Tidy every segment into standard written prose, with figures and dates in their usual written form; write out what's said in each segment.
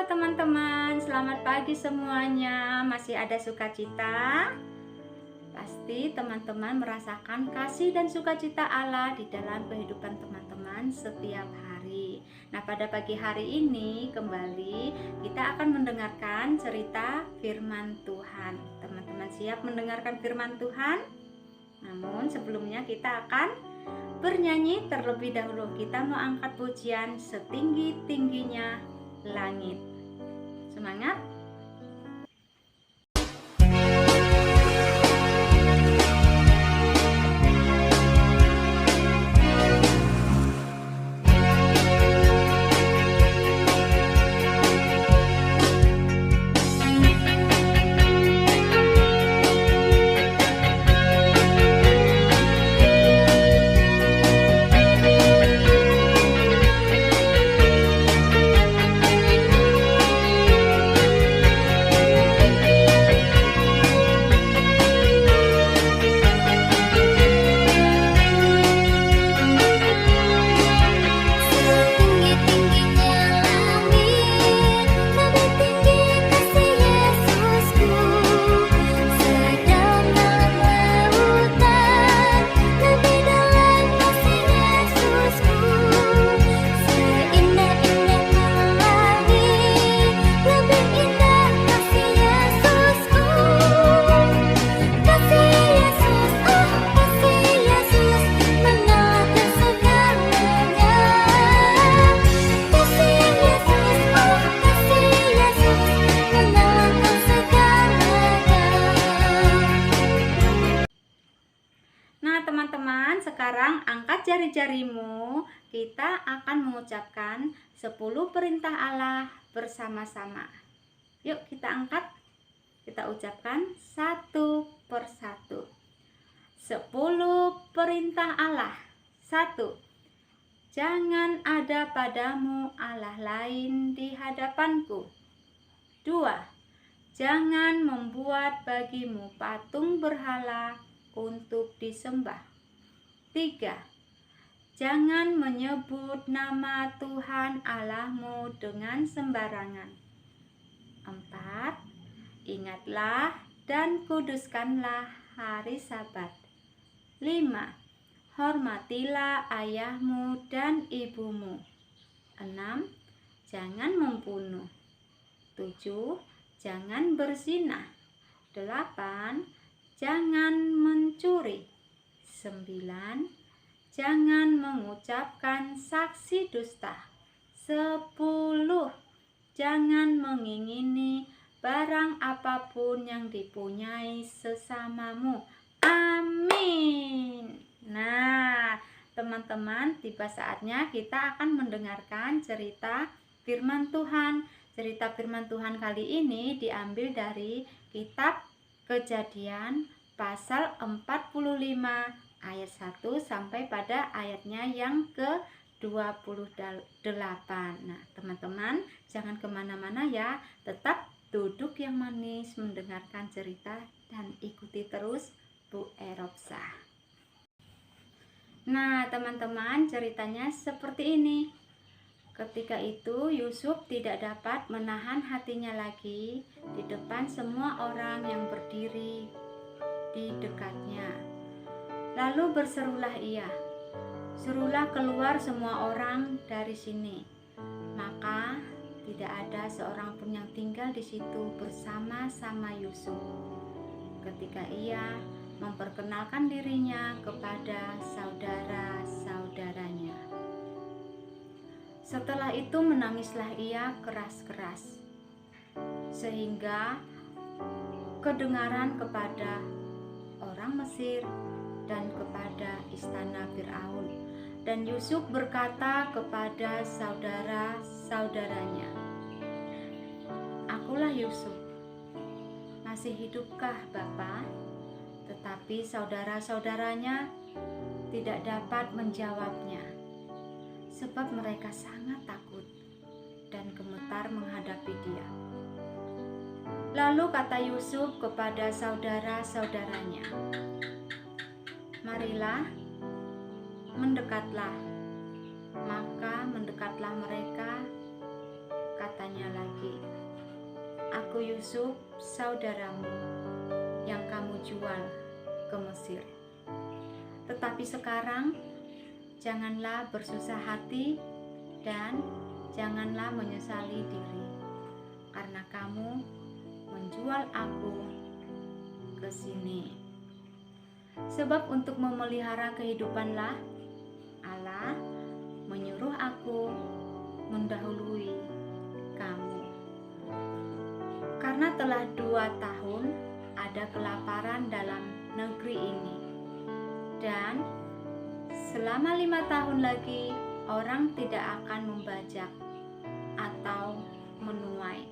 teman-teman, selamat pagi semuanya. Masih ada sukacita? Pasti teman-teman merasakan kasih dan sukacita Allah di dalam kehidupan teman-teman setiap hari. Nah, pada pagi hari ini kembali kita akan mendengarkan cerita firman Tuhan. Teman-teman siap mendengarkan firman Tuhan? Namun sebelumnya kita akan bernyanyi terlebih dahulu. Kita mau angkat pujian setinggi-tingginya langit. Semangat. Teman-teman, sekarang angkat jari-jarimu. Kita akan mengucapkan 10 perintah Allah bersama-sama. Yuk kita angkat. Kita ucapkan satu persatu. 10 perintah Allah. 1. Jangan ada padamu Allah lain di hadapanku. 2. Jangan membuat bagimu patung berhala untuk disembah. 3. Jangan menyebut nama Tuhan Allahmu dengan sembarangan. 4. Ingatlah dan kuduskanlah hari Sabat. 5. Hormatilah ayahmu dan ibumu. 6. Jangan membunuh. 7. Jangan berzina. 8. Jangan mencuri. 9. Jangan mengucapkan saksi dusta. 10. Jangan mengingini barang apapun yang dipunyai sesamamu. Amin. Nah, teman-teman, tiba saatnya kita akan mendengarkan cerita firman Tuhan. Cerita firman Tuhan kali ini diambil dari kitab Kejadian pasal 45 ayat 1 sampai pada ayatnya yang ke-28. Nah, teman-teman jangan kemana-mana ya, tetap duduk yang manis mendengarkan cerita dan ikuti terus Bu Eropsa. Nah, teman-teman, ceritanya seperti ini. Ketika itu Yusuf tidak dapat menahan hatinya lagi di depan semua orang yang berdiri di dekatnya. Lalu berserulah ia, "Serulah keluar semua orang dari sini." Maka tidak ada seorang pun yang tinggal di situ bersama-sama Yusuf. Ketika ia memperkenalkan dirinya kepada saudara-saudaranya. Setelah itu menangislah ia keras-keras, sehingga kedengaran kepada orang Mesir dan kepada istana Firaun. Dan Yusuf berkata kepada saudara-saudaranya, "Akulah Yusuf. Masih hidupkah Bapa?" Tetapi saudara-saudaranya tidak dapat menjawabnya, sebab mereka sangat takut dan gemetar menghadapi dia. Lalu kata Yusuf kepada saudara-saudaranya, "Marilah, mendekatlah." Maka mendekatlah mereka katanya lagi, "Aku Yusuf, saudaramu yang kamu jual ke Mesir. Tetapi sekarang janganlah bersusah hati dan janganlah menyesali diri, karena kamu menjual aku ke sini. Sebab untuk memelihara kehidupanlah Allah menyuruh aku mendahului kamu. Karena telah 2 tahun ada kelaparan dalam negeri ini, dan selama 5 tahun lagi orang tidak akan membajak atau menuai.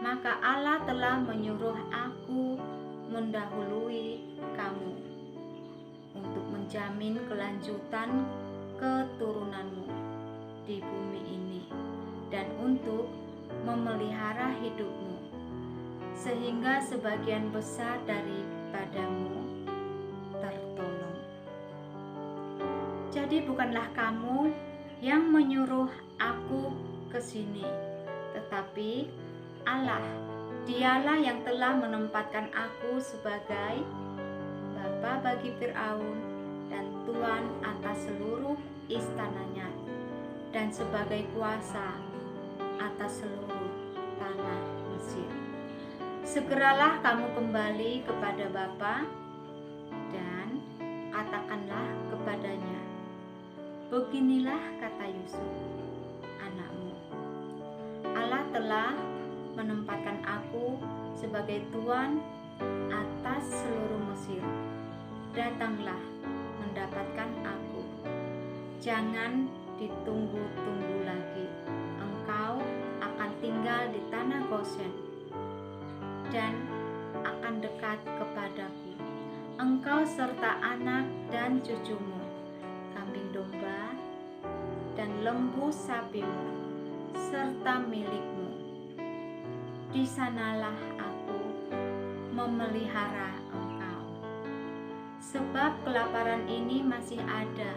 Maka Allah telah menyuruh aku mendahului kamu untuk menjamin kelanjutan keturunanmu di bumi ini dan untuk memelihara hidupmu, sehingga sebagian besar daripadamu tertolong. Jadi bukanlah kamu yang menyuruh aku ke sini, tetapi Allah, Dialah yang telah menempatkan aku sebagai bapa bagi Firaun dan tuan atas seluruh istananya, dan sebagai kuasa atas seluruh tanah Mesir. Segeralah kamu kembali kepada Bapa dan katakanlah kepadanya, beginilah kata Yusuf, anakmu, Allah telah menempatkan aku sebagai tuan atas seluruh Mesir. Datanglah mendapatkan aku. Jangan ditunggu-tunggu lagi. Engkau akan tinggal di tanah Goshen dan akan dekat kepadaku. Engkau serta anak dan cucumu, kambing domba dan lembu sapimu, serta milikmu. Di sanalah aku memelihara engkau. Sebab kelaparan ini masih ada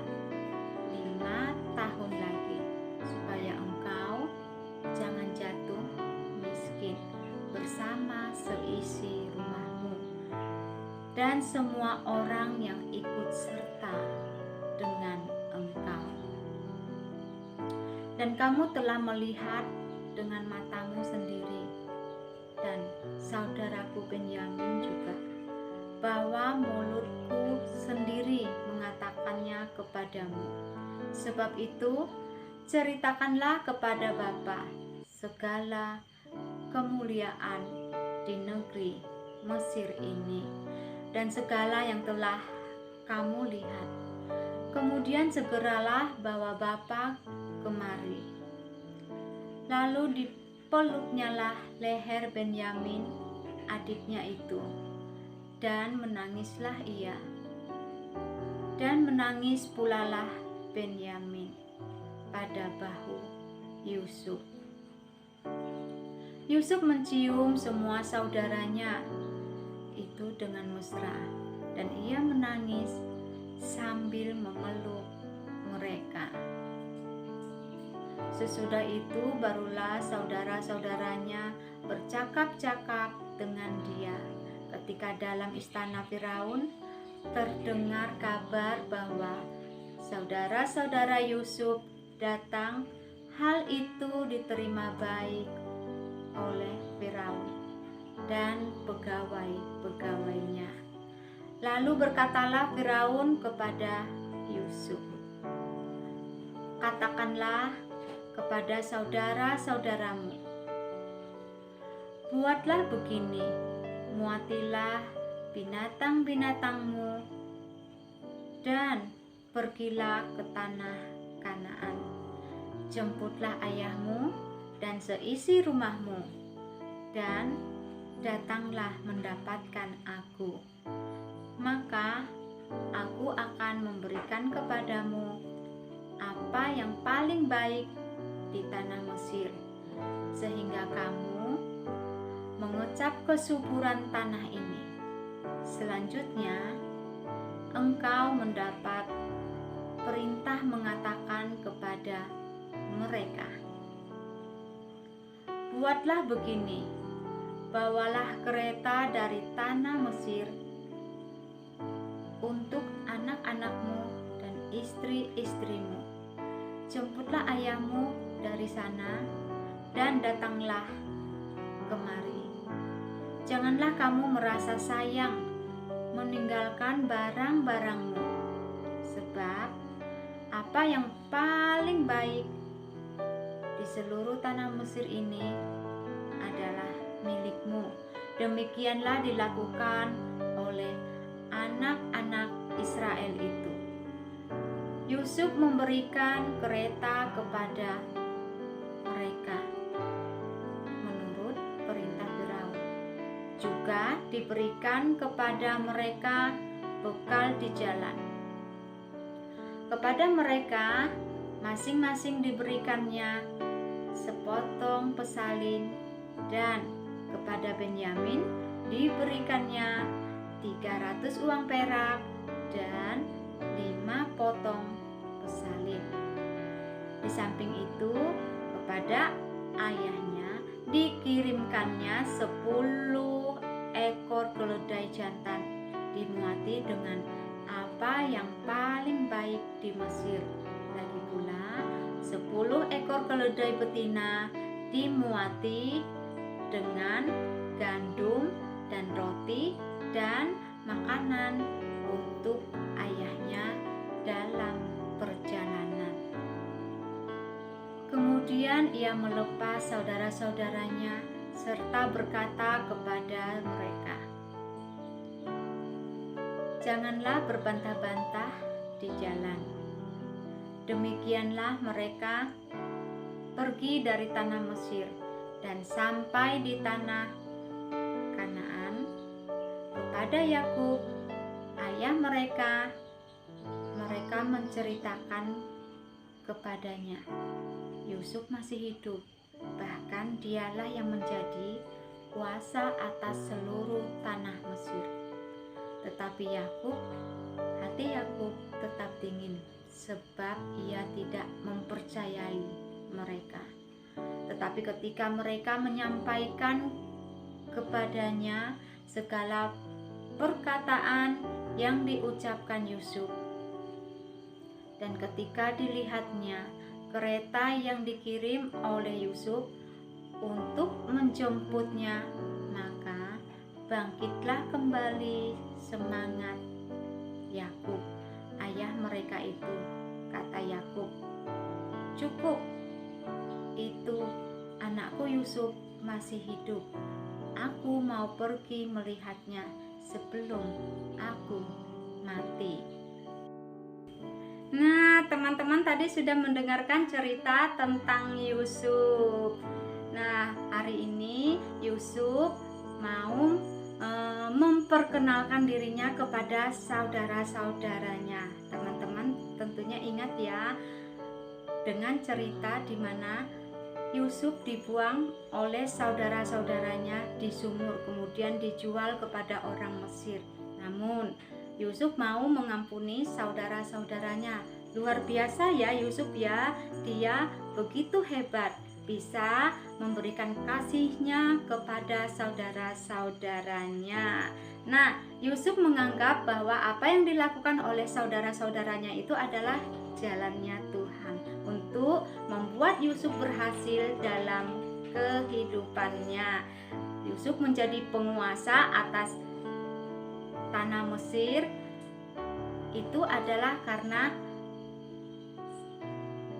5 tahun lagi, supaya engkau jangan jatuh miskin bersama seisi rumahmu dan semua orang yang ikut serta dengan engkau. Dan kamu telah melihat dengan matamu sendiri, dan saudaraku Benyamin juga, bahwa mulutku sendiri mengatakannya kepadamu. Sebab itu ceritakanlah kepada Bapa segala kemuliaan di negeri Mesir ini dan segala yang telah kamu lihat. Kemudian segeralah bawa Bapa kemari. Lalu dipeluknyalah leher Benyamin, adiknya itu, dan menangislah ia. Dan menangis pulalah Benyamin pada bahu Yusuf. Yusuf mencium semua saudaranya itu dengan mesra, dan ia menangis sambil memeluk mereka. Sesudah itu barulah saudara-saudaranya bercakap-cakap dengan dia ketika dalam istana Firaun terdengar kabar bahwa saudara-saudara Yusuf datang. Hal itu diterima baik oleh Firaun dan pegawai-pegawainya. Lalu berkatalah Firaun kepada Yusuf, katakanlah kepada saudara-saudaramu, buatlah begini, muatilah binatang-binatangmu dan pergilah ke tanah Kanaan. Jemputlah ayahmu dan seisi rumahmu, dan datanglah mendapatkan aku. Maka aku akan memberikan kepadamu apa yang paling baik di tanah Mesir, sehingga kamu mengucap kesuburan tanah ini. Selanjutnya engkau mendapat perintah mengatakan kepada mereka, buatlah begini, bawalah kereta dari tanah Mesir untuk anak-anakmu dan istri-istrimu. Jemputlah ayahmu dari sana dan datanglah kemari. Janganlah kamu merasa sayang meninggalkan barang-barangmu, sebab apa yang paling baik di seluruh tanah Mesir ini adalah milikmu. Demikianlah dilakukan oleh anak-anak Israel itu. Yusuf memberikan kereta kepada mereka menurut perintah Firaun. Juga diberikan kepada mereka bekal di jalan. Kepada mereka masing-masing diberikannya sepotong pesalin, dan kepada Benyamin diberikannya 300 uang perak dan 5 potong pesalin. Di samping itu, kepada ayahnya dikirimkannya 10 ekor keledai jantan dimuati dengan apa yang paling baik di Mesir. Lagi pula 10 ekor keledai betina dimuati dengan gandum dan roti dan makanan untuk ayahnya dalam perjalanan. Kemudian ia melepas saudara-saudaranya serta berkata kepada mereka, "Janganlah berbantah-bantah di jalan." Demikianlah mereka pergi dari tanah Mesir dan sampai di tanah Kanaan. Kepada Yakub, ayah mereka menceritakan kepadanya, Yusuf masih hidup, bahkan dialah yang menjadi kuasa atas seluruh tanah Mesir. Tetapi hati Yakub tetap dingin, sebab ia tidak mempercayai mereka. Tetapi ketika mereka menyampaikan kepadanya segala perkataan yang diucapkan Yusuf, dan ketika dilihatnya kereta yang dikirim oleh Yusuf untuk menjemputnya, maka bangkitlah kembali semangat Yakub, ayah mereka itu. Kata Yakub, "Cukup, itu anakku Yusuf masih hidup. Aku mau pergi melihatnya sebelum aku mati." Nah, teman-teman tadi sudah mendengarkan cerita tentang Yusuf. Nah, hari ini Yusuf mau memperkenalkan dirinya kepada saudara-saudaranya. Teman-teman tentunya ingat ya, dengan cerita di mana Yusuf dibuang oleh saudara-saudaranya di sumur, kemudian dijual kepada orang Mesir. Namun Yusuf mau mengampuni saudara-saudaranya. Luar biasa ya Yusuf ya, dia begitu hebat, bisa memberikan kasihnya kepada saudara-saudaranya. Nah, Yusuf menganggap bahwa apa yang dilakukan oleh saudara-saudaranya itu adalah jalannya Tuhan untuk membuat Yusuf berhasil dalam kehidupannya. Yusuf menjadi penguasa atas tanah Mesir itu adalah karena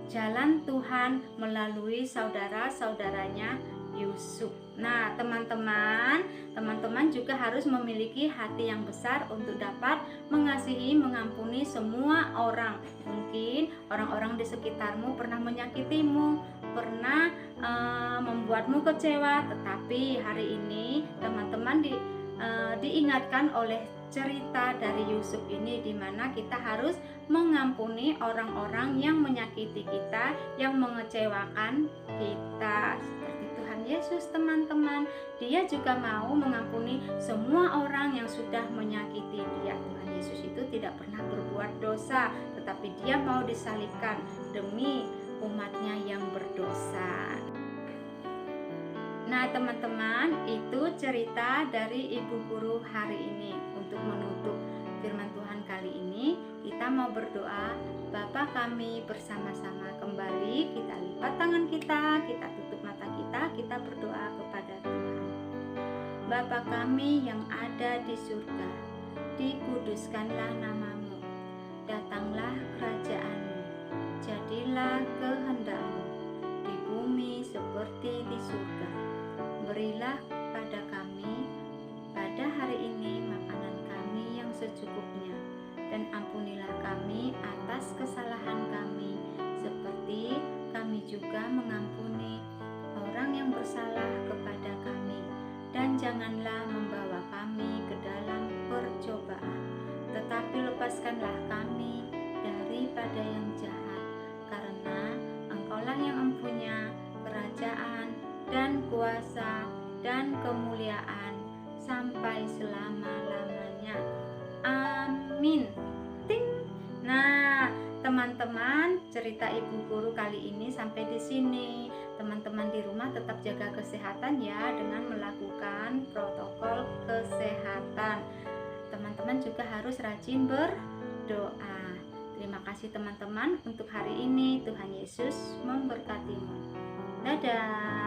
jalan Tuhan melalui saudara-saudaranya Yusuf. Nah, teman-teman juga harus memiliki hati yang besar untuk dapat mengasihi, mengampuni semua orang. Mungkin orang-orang di sekitarmu pernah menyakitimu, pernah membuatmu kecewa, tetapi hari ini teman-teman diingatkan oleh cerita dari Yusuf ini, di mana kita harus mengampuni orang-orang yang menyakiti kita, yang mengecewakan kita. Seperti Tuhan Yesus, teman-teman, Dia juga mau mengampuni semua orang yang sudah menyakiti Dia. Tuhan Yesus itu tidak pernah berbuat dosa, tetapi Dia mau disalibkan demi umatnya yang berdosa. Nah, teman-teman, itu cerita dari Ibu Guru hari ini. Untuk menutup firman Tuhan kali ini, kita mau berdoa. Bapa kami, bersama-sama kembali kita lipat tangan kita tutup mata kita berdoa kepada Tuhan. Bapa kami yang ada di surga, dikuduskanlah namamu, datanglah kerajaan-mu, jadilah kehendak-mu di bumi seperti di surga. Berilah pada kami pada hari ini makanan kami yang secukupnya, dan ampunilah kami atas kesalahan kami, seperti kami juga mengampuni orang yang bersalah kepada kami. Dan janganlah membawa kami ke dalam percobaan, tetapi lepaskanlah kami daripada yang jahat, karena Engkaulah yang mempunyai kerajaan dan kuasa dan kemuliaan sampai selama-lamanya. Amin. Ting. Nah, teman-teman, cerita Ibu Guru kali ini sampai di sini. Teman-teman di rumah tetap jaga kesehatan ya, dengan melakukan protokol kesehatan. Teman-teman juga harus rajin berdoa. Terima kasih teman-teman untuk hari ini. Tuhan Yesus memberkatimu. Dadah.